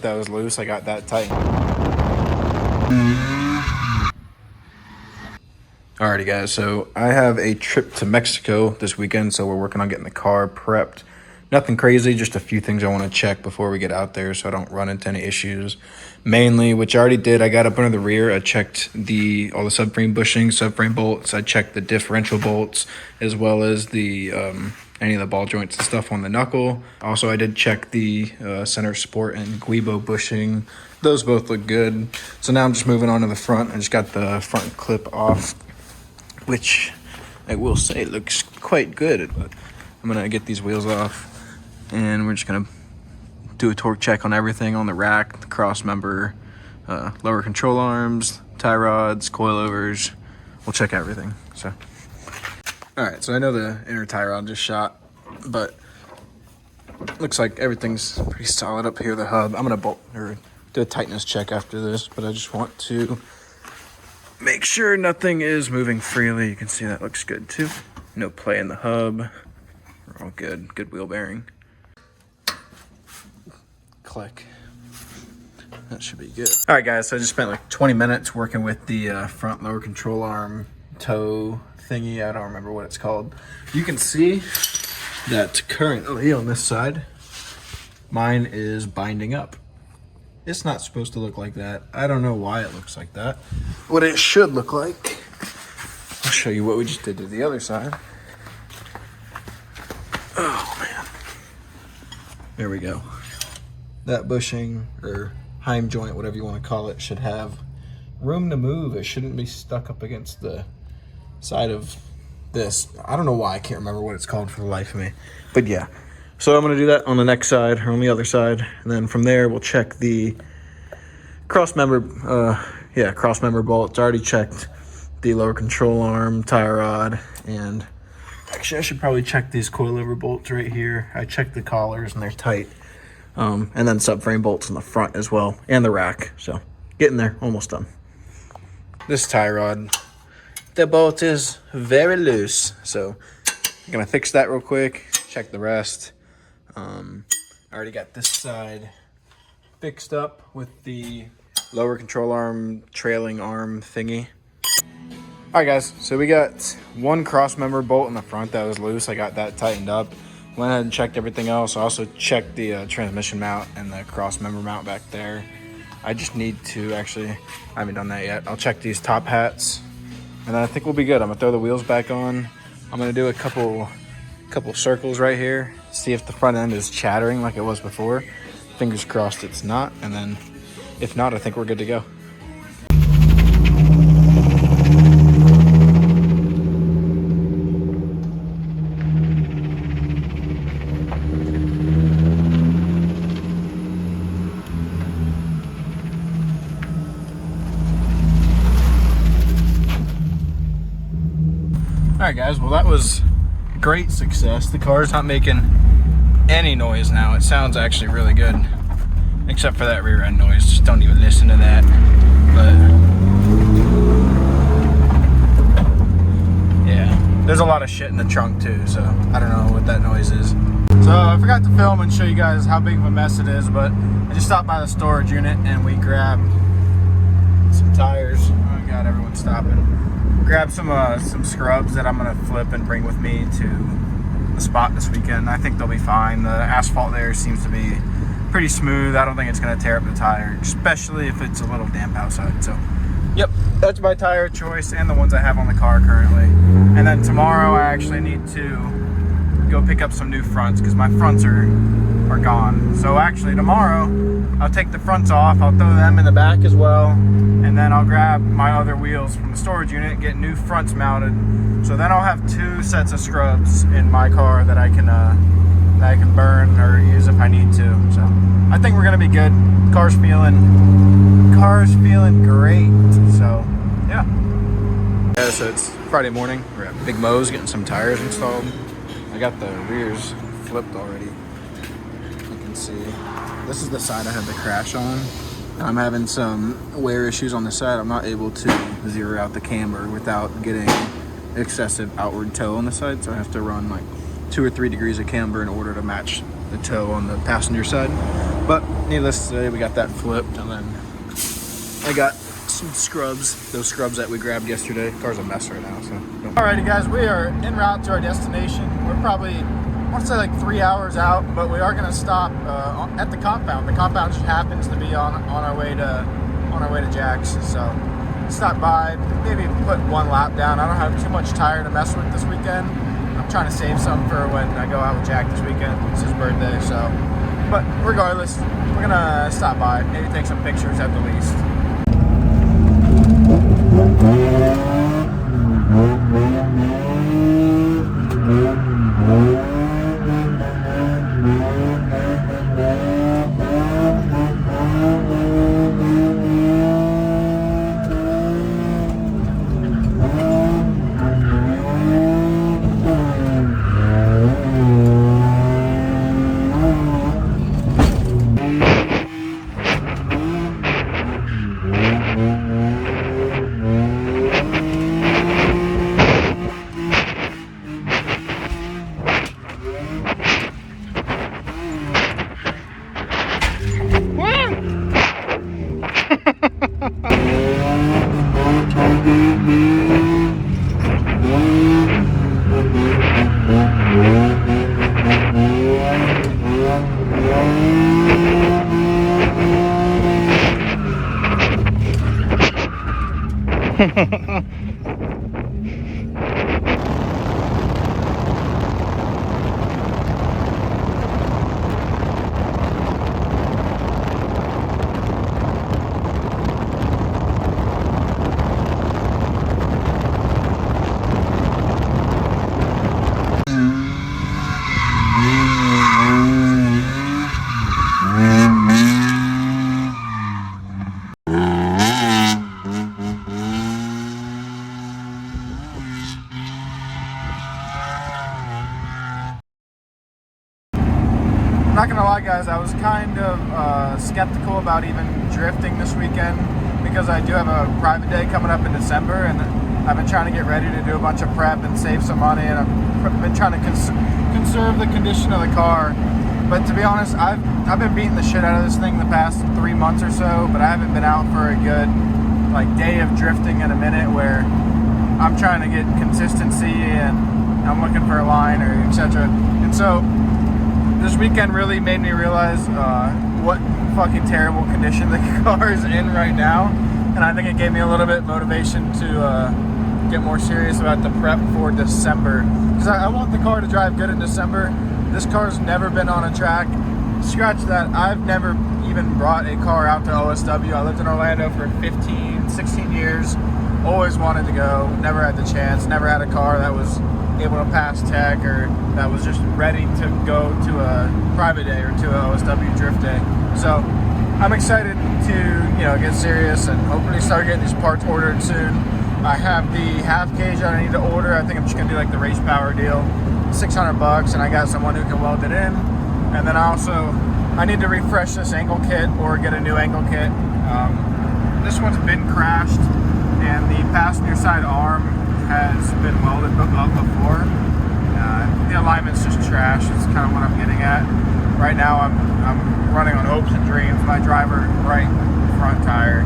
That was loose, I got that tight. Alrighty guys, so I have a trip to Mexico this weekend, so we're working on getting the car prepped. Nothing crazy, just a few things I want to check before we get out there so I don't run into any issues. Mainly, which I already did, I got up under the rear, I checked all the subframe bushings, subframe bolts, I checked the differential bolts, as well as the any of the ball joints and stuff on the knuckle. Also, I did check the center support and guibo bushing. Those both look good. So now I'm just moving on to the front. I just got the front clip off, which I will say looks quite good, but I'm gonna get these wheels off and we're just gonna do a torque check on everything on the rack, the cross member, lower control arms, tie rods, coilovers. We'll check everything. So, all right, so I know the inner tie rod just shot, but looks like everything's pretty solid up here, the hub. I'm gonna do a tightness check after this, but I just want to make sure nothing is moving freely. You can see that looks good too. No play in the hub. We're all good. Good wheel bearing. Click. That should be good. All right, guys. So I just spent like 20 minutes working with the front lower control arm toe thingy. I don't remember what it's called. You can see that currently on this side, mine is binding up. It's not supposed to look like that. I don't know why it looks like that. What it should look like, I'll show you what we just did to the other side. Oh man. There we go. That bushing or heim joint, whatever you want to call it, should have room to move. It shouldn't be stuck up against the side of this. I don't know why. I can't remember what it's called for the life of me. But yeah. So I'm going to do that on the next side or on the other side. And then from there, we'll check the cross member bolts. I already checked the lower control arm, tie rod, and actually I should probably check these coilover bolts right here. I checked the collars and they're tight. And then subframe bolts in the front as well, and the rack. So getting there, almost done. This tie rod, the bolt is very loose. So I'm going to fix that real quick, check the rest. I already got this side fixed up with the lower control arm, trailing arm thingy. All right, guys, so we got one cross member bolt in the front that was loose. I got that tightened up. Went ahead and checked everything else. I also checked the transmission mount and the cross member mount back there. I just need to I haven't done that yet. I'll check these top hats, and then I think we'll be good. I'm gonna throw the wheels back on. I'm gonna do a couple circles right here, see if the front end is chattering like it was before. Fingers crossed it's not, and then if not, I think we're good to go. All right, guys, well, that was great success. The car's not making any noise now. It sounds actually really good, except for that rear end noise. Just don't even listen to that. But yeah, there's a lot of shit in the trunk too, so I don't know what that noise is. So I forgot to film and show you guys how big of a mess it is, but I just stopped by the storage unit and we grabbed some tires. Oh god, everyone's stopping. Grab some scrubs that I'm gonna flip and bring with me to the spot this weekend. I think they'll be fine. The asphalt there seems to be pretty smooth. I don't think it's gonna tear up the tire, especially if it's a little damp outside. So yep, that's my tire choice and the ones I have on the car currently. And then tomorrow I actually need to go pick up some new fronts because my fronts are gone. So actually tomorrow I'll take the fronts off, I'll throw them in the back as well, and then I'll grab my other wheels from the storage unit, get new fronts mounted. So then I'll have 2 sets of scrubs in my car that I can burn or use if I need to. So I think we're gonna be good. Car's feeling great. So yeah. Yeah, so it's Friday morning. We're at Big Mo's getting some tires installed. I got the rears flipped already. You can see this is the side I had the crash on. I'm having some wear issues on the side. I'm not able to zero out the camber without getting excessive outward toe on the side, so I have to run like 2 or 3 degrees of camber in order to match the toe on the passenger side. But needless to say, we got that flipped, and then I got some scrubs, those scrubs that we grabbed yesterday. The car's a mess right now, so. Alrighty guys, we are en route to our destination. We're probably, I want to say like 3 hours out, but we are going to stop at the compound. The compound just happens to be on our way to Jack's, so stop by, maybe put one lap down. I don't have too much tire to mess with this weekend. I'm trying to save some for when I go out with Jack this weekend. It's his birthday, so. But regardless, we're gonna stop by, maybe take some pictures at the least. Not gonna lie guys, I was kind of skeptical about even drifting this weekend because I do have a private day coming up in December, and I've been trying to get ready to do a bunch of prep and save some money, and I've been trying to conserve the condition of the car. But to be honest, I've been beating the shit out of this thing the past 3 months or so, but I haven't been out for a good like day of drifting in a minute where I'm trying to get consistency and I'm looking for a line or etc. And so this weekend really made me realize what fucking terrible condition the car is in right now, and I think it gave me a little bit of motivation to get more serious about the prep for December, because I want the car to drive good in December. This car's never been on a track. Scratch that, I've never even brought a car out to OSW. I lived in Orlando for 15, 16 years, always wanted to go, never had the chance, never had a car that was able to pass tech or that was just ready to go to a private day or to a OSW drift day. So I'm excited to get serious and hopefully start getting these parts ordered soon. I have the half cage that I need to order. I think I'm just gonna do like the race power deal, $600, and I got someone who can weld it in. And then I need to refresh this angle kit or get a new angle kit. This one's been crashed, and the passenger side arm has been welded up before. The alignment's just trash. It's kind of what I'm getting at. Right now I'm running on hopes and dreams. My driver right front tire